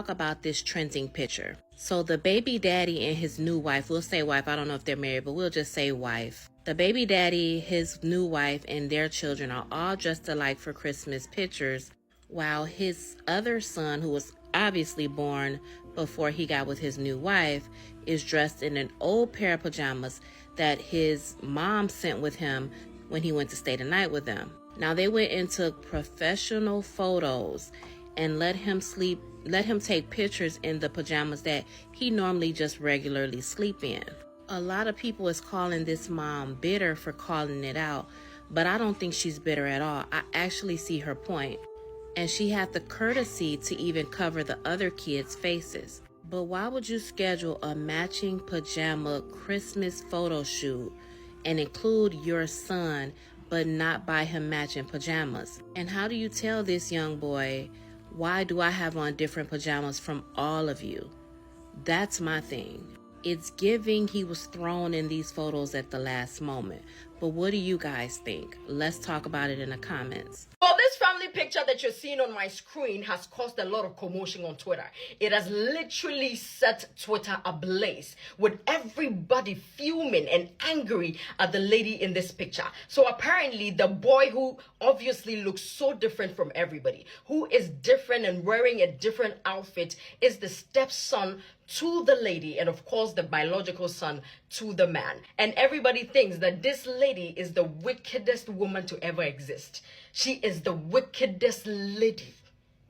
talk about this trending picture. So the baby daddy and his new wife, we'll say wife, I don't know if they're married, but we'll just say wife. The baby daddy, his new wife, and their children are all dressed alike for Christmas pictures, while his other son, who was obviously born before he got with his new wife, is dressed in an old pair of pajamas that his mom sent with him when he went to stay the night with them. Now they went and took professional photos and let him take pictures in the pajamas that he normally just regularly sleep in. A lot of people is calling this mom bitter for calling it out, but I don't think she's bitter at all. I actually see her point. And she had the courtesy to even cover the other kids' faces. But why would you schedule a matching pajama Christmas photo shoot and include your son, but not buy him matching pajamas? And how do you tell this young boy, why do I have on different pajamas from all of you? That's my thing. It's giving he was thrown in these photos at the last moment. But what do you guys think? Let's talk about it in the comments. Well, this family picture that you're seeing on my screen has caused a lot of commotion on Twitter. It has literally set Twitter ablaze with everybody fuming and angry at the lady in this picture. So apparently the boy, who obviously looks so different from everybody, who is different and wearing a different outfit, is the stepson to the lady, and of course the biological son to the man. And everybody thinks that this lady is the wickedest woman to ever exist. She is the wickedest lady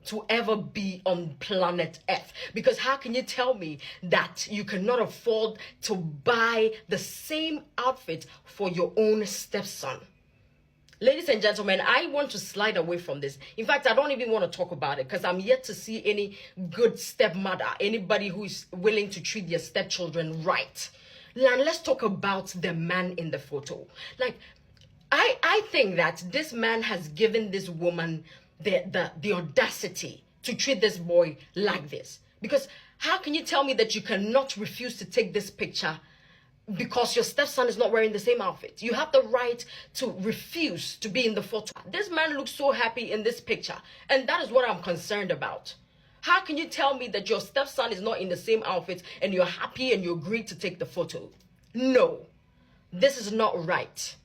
to ever be on planet Earth. Because how can you tell me that you cannot afford to buy the same outfit for your own stepson? Ladies and gentlemen, I want to slide away from this. In fact, I don't even want to talk about it because I'm yet to see any good stepmother, anybody who is willing to treat their stepchildren right. And let's talk about the man in the photo. Like, I think that this man has given this woman the audacity to treat this boy like this. Because how can you tell me that you cannot refuse to take this picture because your stepson is not wearing the same outfit? You have the right to refuse to be in the photo. This man looks so happy in this picture, and that is what I'm concerned about. How can you tell me that your stepson is not in the same outfit and you're happy and you agree to take the photo? No, this is not right.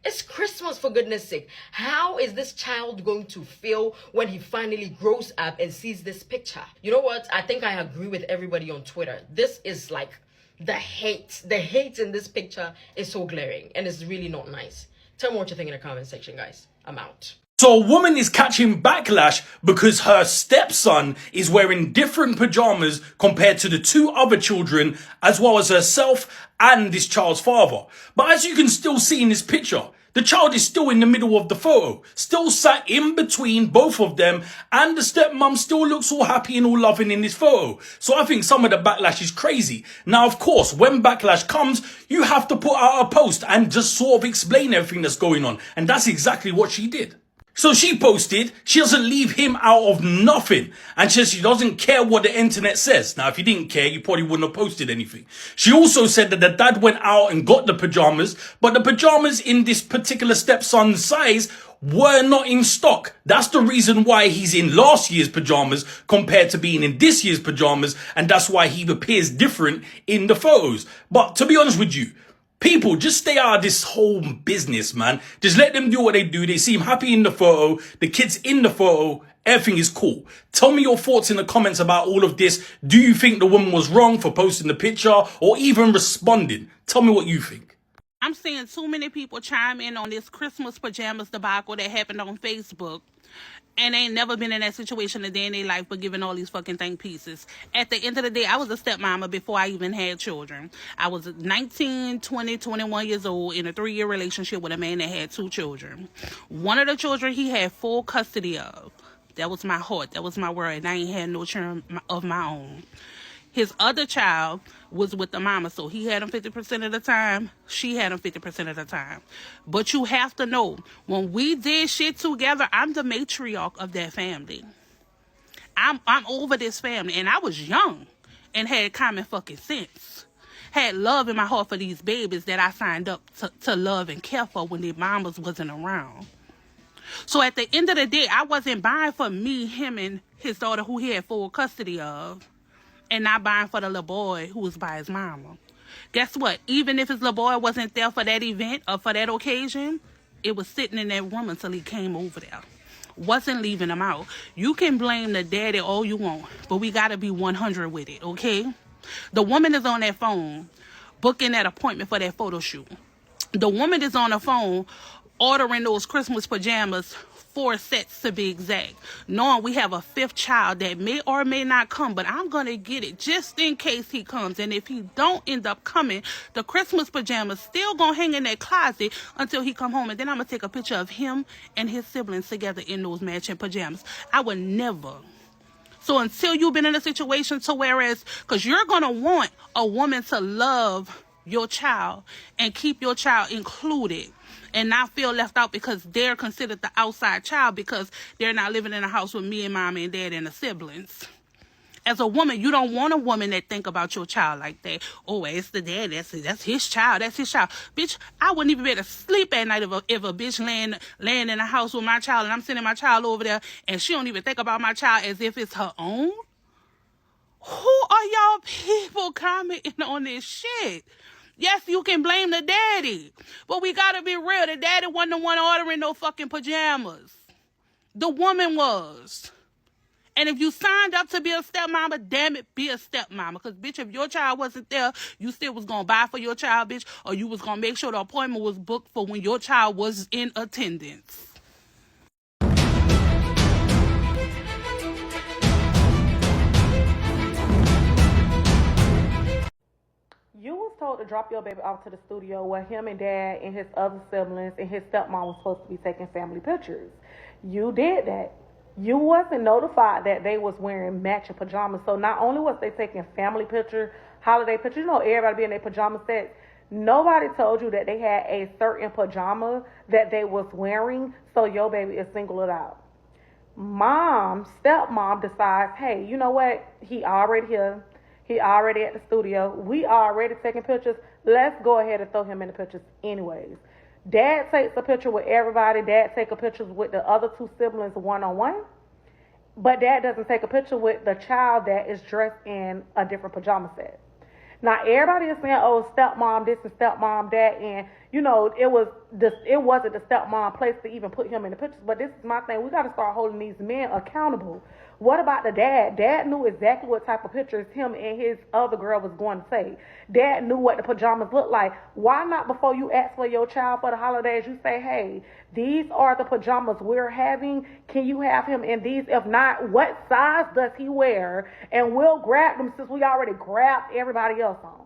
It's Christmas, for goodness sake. How is this child going to feel when he finally grows up and sees this picture? You know what? I think I agree with everybody on Twitter. This is like the hate. The hate in this picture is so glaring and it's really not nice. Tell me what you think in the comment section, guys. I'm out. So a woman is catching backlash because her stepson is wearing different pajamas compared to the two other children, as well as herself and this child's father. But as you can still see in this picture, the child is still in the middle of the photo, still sat in between both of them, and the stepmom still looks all happy and all loving in this photo. So I think some of the backlash is crazy. Now, of course, when backlash comes, you have to put out a post and just sort of explain everything that's going on. And that's exactly what she did. So she posted, she doesn't leave him out of nothing. And she doesn't care what the internet says. Now, if you didn't care, you probably wouldn't have posted anything. She also said that the dad went out and got the pajamas, but the pajamas in this particular stepson's size were not in stock. That's the reason why he's in last year's pajamas compared to being in this year's pajamas. And that's why he appears different in the photos. But to be honest with you, people, just stay out of this whole business, man. Just let them do what they do. They seem happy in the photo. The kid's in the photo. Everything is cool. Tell me your thoughts in the comments about all of this. Do you think the woman was wrong for posting the picture or even responding? Tell me what you think. I'm seeing too many people chime in on this Christmas pajamas debacle that happened on Facebook. And ain't never been in that situation a day in their life, but giving all these fucking think pieces. At the end of the day, I was a stepmama before I even had children. I was 19, 20, 21 years old in a 3-year relationship with a man that had 2 children. One of the children he had full custody of. That was my heart. That was my word. And I ain't had no children of my own. His other child was with the mama, so he had him 50% of the time. She had him 50% of the time. But you have to know, when we did shit together, I'm the matriarch of that family. I'm over this family, and I was young and had common fucking sense. Had love in my heart for these babies that I signed up to love and care for when their mamas wasn't around. So at the end of the day, I wasn't buying for me, him, and his daughter who he had full custody of, and not buying for the little boy who was by his mama. Guess what? Even if his little boy wasn't there for that event or for that occasion, it was sitting in that room until he came over there. Wasn't leaving him out. You can blame the daddy all you want, but we got to be 100 with it, okay? The woman is on that phone booking that appointment for that photo shoot. The woman is on the phone ordering those Christmas pajamas, 4 sets to be exact, knowing we have a 5th child that may or may not come, but I'm going to get it just in case he comes. And if he don't end up coming, the Christmas pajamas still going to hang in that closet until he come home. And then I'm going to take a picture of him and his siblings together in those matching pajamas. I would never. So until you've been in a situation to whereas, because you're going to want a woman to love your child and keep your child included and not feel left out because they're considered the outside child because they're not living in a house with me and mom and dad and the siblings. As a woman, you don't want a woman that think about your child like that. Oh, it's the dad. That's his child. That's his child. Bitch, I wouldn't even be able to sleep at night if a bitch laying in a house with my child and I'm sending my child over there and she don't even think about my child as if it's her own. Who are y'all people commenting on this shit? Yes, you can blame the daddy, but we gotta be real. The daddy wasn't the one ordering no fucking pajamas. The woman was. And if you signed up to be a stepmama, damn it, be a stepmama. Because, bitch, if your child wasn't there, you still was going to buy for your child, bitch, or you was going to make sure the appointment was booked for when your child was in attendance. You was told to drop your baby off to the studio where him and dad and his other siblings and his stepmom was supposed to be taking family pictures. You did that. You wasn't notified that they was wearing matching pajamas. So not only was they taking family picture, holiday picture, you know, everybody be in their pajama sets. Nobody told you that they had a certain pajama that they was wearing, so your baby is singled out. Stepmom decides, hey, you know what? He already here. He already at the studio. We already taking pictures. Let's go ahead and throw him in the pictures anyways. Dad takes a picture with everybody. Dad takes a picture with the other 2 siblings one-on-one. But dad doesn't take a picture with the child that is dressed in a different pajama set. Now, everybody is saying, oh, stepmom this and stepmom that. And, you know, it wasn't the stepmom place to even put him in the pictures. But this is my thing. We got to start holding these men accountable. What about the dad? Dad knew exactly what type of pictures him and his other girl was going to take. Dad knew what the pajamas looked like. Why not before you ask for your child for the holidays, you say, hey, these are the pajamas we're having. Can you have him in these? If not, what size does he wear? And we'll grab them since we already grabbed everybody else on.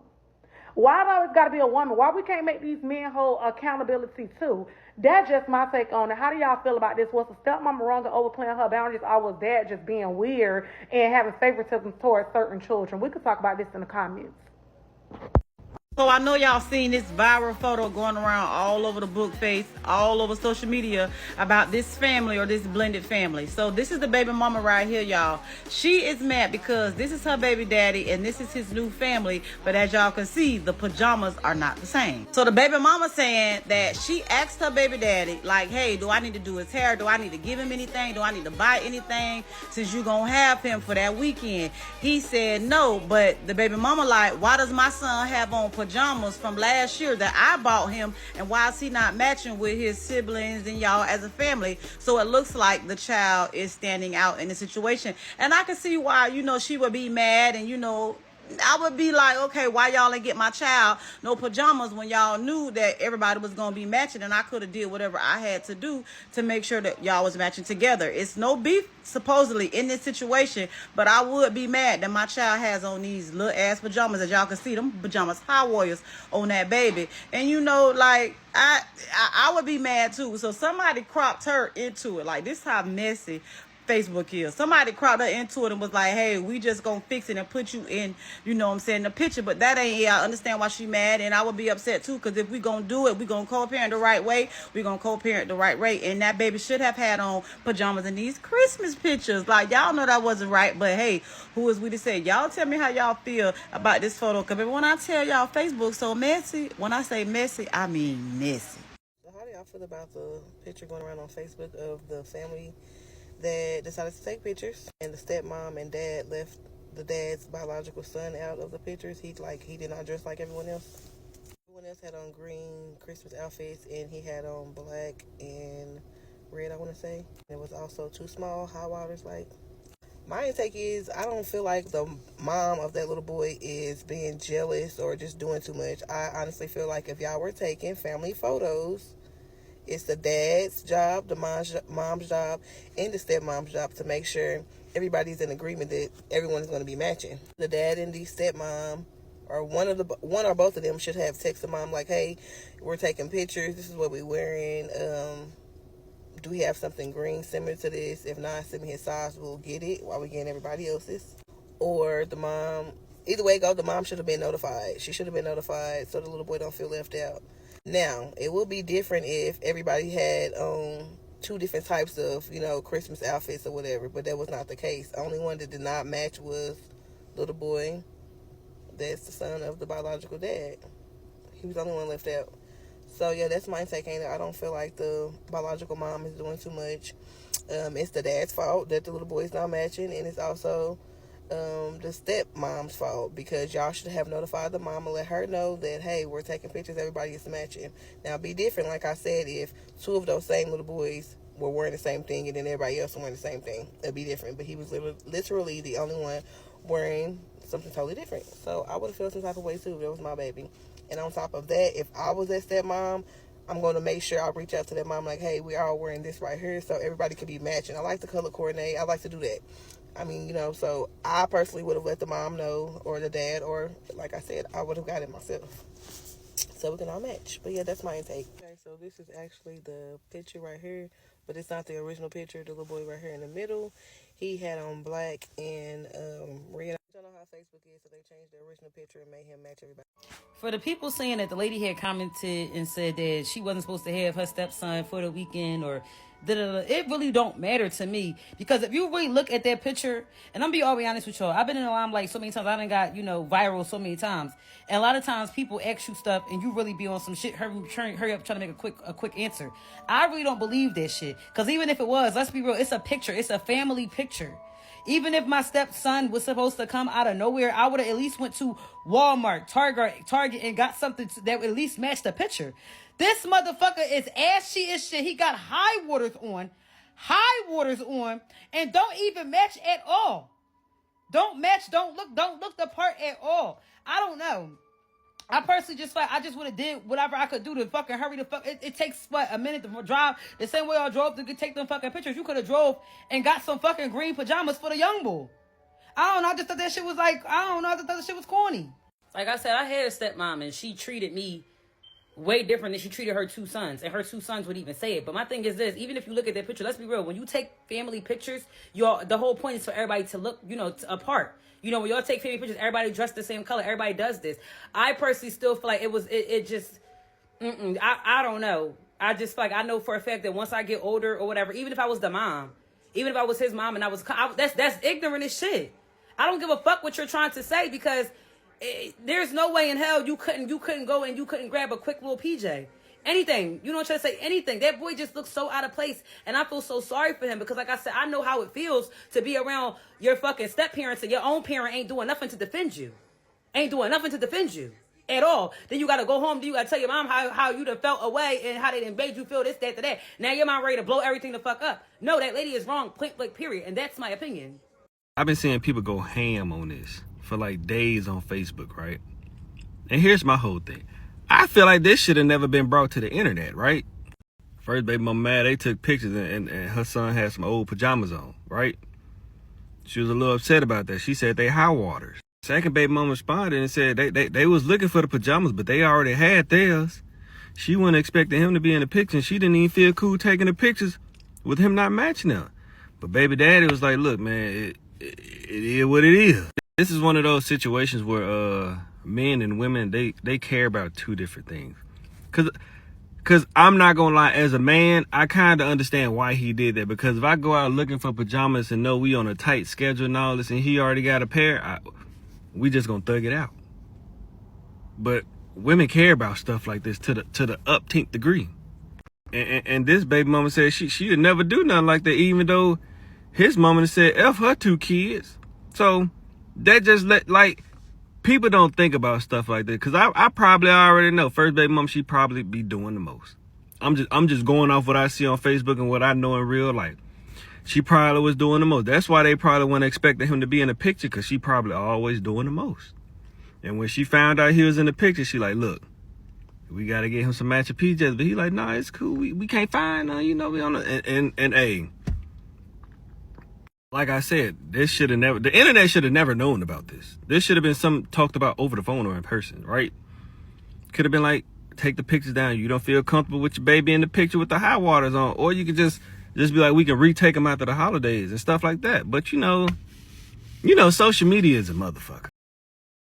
Why it always got to be a woman? Why we can't make these men hold accountability too? That's just my take on it. How do y'all feel about this? Was the stepmama wrong in overplaying her boundaries, or was dad just being weird and having favoritism towards certain children? We could talk about this in the comments. So I know y'all seen this viral photo going around all over the book face, all over social media about this family or this blended family. So this is the baby mama right here, y'all. She is mad because this is her baby daddy and this is his new family. But as y'all can see, the pajamas are not the same. So the baby mama saying that she asked her baby daddy, like, hey, do I need to do his hair? Do I need to give him anything? Do I need to buy anything since you gonna have him for that weekend? He said no, but the baby mama like, why does my son have on pajamas from last year that I bought him, and why is he not matching with his siblings and y'all as a family? So it looks like the child is standing out in the situation, and I can see why, you know, she would be mad, and you know, I would be like, okay, why y'all ain't get my child no pajamas when y'all knew that everybody was going to be matching, and I could have did whatever I had to do to make sure that y'all was matching together. It's no beef supposedly in this situation, but I would be mad that my child has on these little ass pajamas. As y'all can see, them pajamas high warriors on that baby. And you know, like, I would be mad too. So somebody cropped her into it. Like, this how messy Facebook is. Somebody cropped her into it and was like, hey, we just gonna fix it and put you in, you know what I'm saying, the picture. But that ain't it. I understand why she mad, and I would be upset too, because if we gonna do it, we gonna co-parent the right way, we gonna co-parent the right way. And that baby should have had on pajamas in these Christmas pictures. Like, y'all know that wasn't right, but hey, who is we to say? Y'all tell me how y'all feel about this photo, because when I tell y'all Facebook so messy, when I say messy, I mean messy. So how do y'all feel about the picture going around on Facebook of the family that decided to take pictures, and the stepmom and dad left the dad's biological son out of the pictures. He did not dress like everyone else. Everyone else had on green Christmas outfits, and he had on black and red, I want to say. It was also 2 small hot waters. Like, my intake is, I don't feel like the mom of that little boy is being jealous or just doing too much. I honestly feel like if y'all were taking family photos, it's the dad's job, the mom's job, and the stepmom's job to make sure everybody's in agreement that everyone is going to be matching. The dad and the stepmom, or one or both of them, should have texted mom like, "Hey, we're taking pictures. This is what we're wearing. Do we have something green similar to this? If not, send me his size. We'll get it while we're getting everybody else's." Or the mom. Either way it goes, the mom should have been notified. She should have been notified so the little boy don't feel left out. Now, it would be different if everybody had 2 different types of, Christmas outfits or whatever, but that was not the case. The only one that did not match was little boy. That's the son of the biological dad. He was the only one left out. So, yeah, that's my take. I don't feel like the biological mom is doing too much. It's the dad's fault that the little boy's not matching, and it's also the stepmom's fault, because y'all should have notified the mom and let her know that, hey, we're taking pictures, everybody is matching. Now, it'd be different, like I said, if 2 of those same little boys were wearing the same thing and then everybody else was wearing the same thing. It'd be different, but he was literally the only one wearing something totally different. So I would have felt some type of way too if that was my baby. And on top of that, if I was that stepmom, I'm going to make sure I reach out to that mom like, hey, we are wearing this right here so everybody could be matching. I like to color coordinate. I like to do that. I mean, so I personally would have let the mom know, or the dad, or like I said, I would have got it myself. So we can all match. But yeah, that's my intake. Okay, so this is actually the picture right here, but it's not the original picture. The little boy right here in the middle, he had on black and red. I don't know how Facebook is, so they changed the original picture and made him match everybody. For the people saying that the lady had commented and said that she wasn't supposed to have her stepson for the weekend or it really don't matter to me, because if you really look at that picture, and I'm be honest with y'all, I've been in the limelight so many times, I done got viral so many times, and a lot of times people ask you stuff and you really be on some shit, hurry up trying to make a quick answer. I really don't believe that shit, because even if it was, let's be real, it's a picture, it's a family picture. Even if my stepson was supposed to come out of nowhere, I would have at least went to Walmart, Target, and got something that would at least match the picture. This motherfucker is ashy as shit. He got high waters on, and don't even match at all. Don't match, don't look the part at all. I don't know. I personally I just would have did whatever I could do to fucking hurry the fuck. It takes, a minute to drive the same way I drove to take them fucking pictures. You could have drove and got some fucking green pajamas for the young boy. I don't know. I just thought that shit was I just thought that shit was corny. Like I said, I had a stepmom and she treated me way different than she treated her 2 sons. And her 2 sons would even say it. But my thing is this, even if you look at that picture, let's be real. When you take family pictures, the whole point is for everybody to look, apart. When y'all take family pictures, everybody dressed the same color. Everybody does this. I personally still feel like I don't know. I just feel like I know for a fact that once I get older or whatever, even if I was the mom, even if I was his mom and that's ignorant as shit. I don't give a fuck what you're trying to say, because there's no way in hell you couldn't go and you couldn't grab a quick little PJ. Anything. You know what I'm trying to say? Anything. That boy just looks so out of place. And I feel so sorry for him, because like I said, I know how it feels to be around your fucking step-parents and your own parent ain't doing nothing to defend you. At all. Then you got to go home. Then you got to tell your mom how you done felt away and how they done made you feel this, that. Now your mom ready to blow everything the fuck up. No, that lady is wrong. Point blank, period. And that's my opinion. I've been seeing people go ham on this for like days on Facebook, right? And here's my whole thing. I feel like this should have never been brought to the internet, right? First baby mama mad, they took pictures and her son had some old pajamas on, right? She was a little upset about that. She said they high waters. Second baby mama responded and said they was looking for the pajamas, but they already had theirs. She wasn't expecting him to be in the picture, and she didn't even feel cool taking the pictures with him not matching them. But baby daddy was like, look, man, it is what it is. This is one of those situations where men and women, they care about 2 different things. Cause I'm not gonna lie, as a man, I kind of understand why he did that. Because if I go out looking for pajamas and know we on a tight schedule and all this, and he already got a pair, we just gonna thug it out. But women care about stuff like this to the upteenth degree. And this baby mama said she'd never do nothing like that, even though his mama said F her 2 kids. So that just like people don't think about stuff like that. Cause I probably already know first baby mom, she probably be doing the most. I'm just going off what I see on Facebook and what I know in real life. She probably was doing the most. That's why they probably weren't expecting him to be in the picture, because she probably always doing the most. And when she found out he was in the picture, she like, look, we got to get him some matching PJs. But he like, nah, it's cool. We can't find none, you know. We on the, and hey, like I said, the internet should have never known about this. This should have been something talked about over the phone or in person, right? Could have been like, take the pictures down. You don't feel comfortable with your baby in the picture with the high waters on. Or you could just be like, we can retake them after the holidays and stuff like that. But you know, social media is a motherfucker.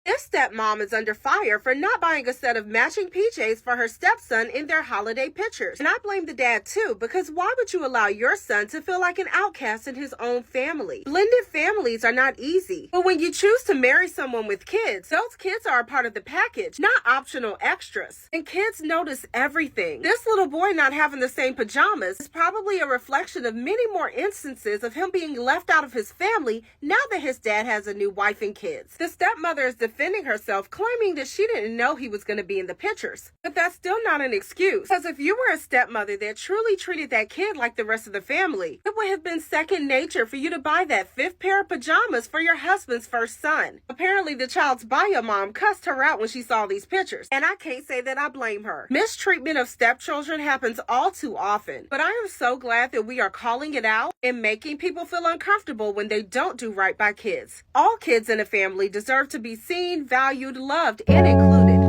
This stepmom is under fire for not buying a set of matching PJs for her stepson in their holiday pictures. And I blame the dad too, because why would you allow your son to feel like an outcast in his own family? Blended families are not easy, but when you choose to marry someone with kids, those kids are a part of the package, not optional extras. And kids notice everything. This little boy not having the same pajamas is probably a reflection of many more instances of him being left out of his family now that his dad has a new wife and kids. The stepmother is defending herself, claiming that she didn't know he was going to be in the pictures. But that's still not an excuse, because if you were a stepmother that truly treated that kid like the rest of the family, it would have been second nature for you to buy that 5th pair of pajamas for your husband's first son. Apparently the child's bio mom cussed her out when she saw these pictures, and I can't say that I blame her. Mistreatment of stepchildren happens all too often, but I am so glad that we are calling it out and making people feel uncomfortable when they don't do right by kids. All kids in a family deserve to be seen, valued, loved, and included.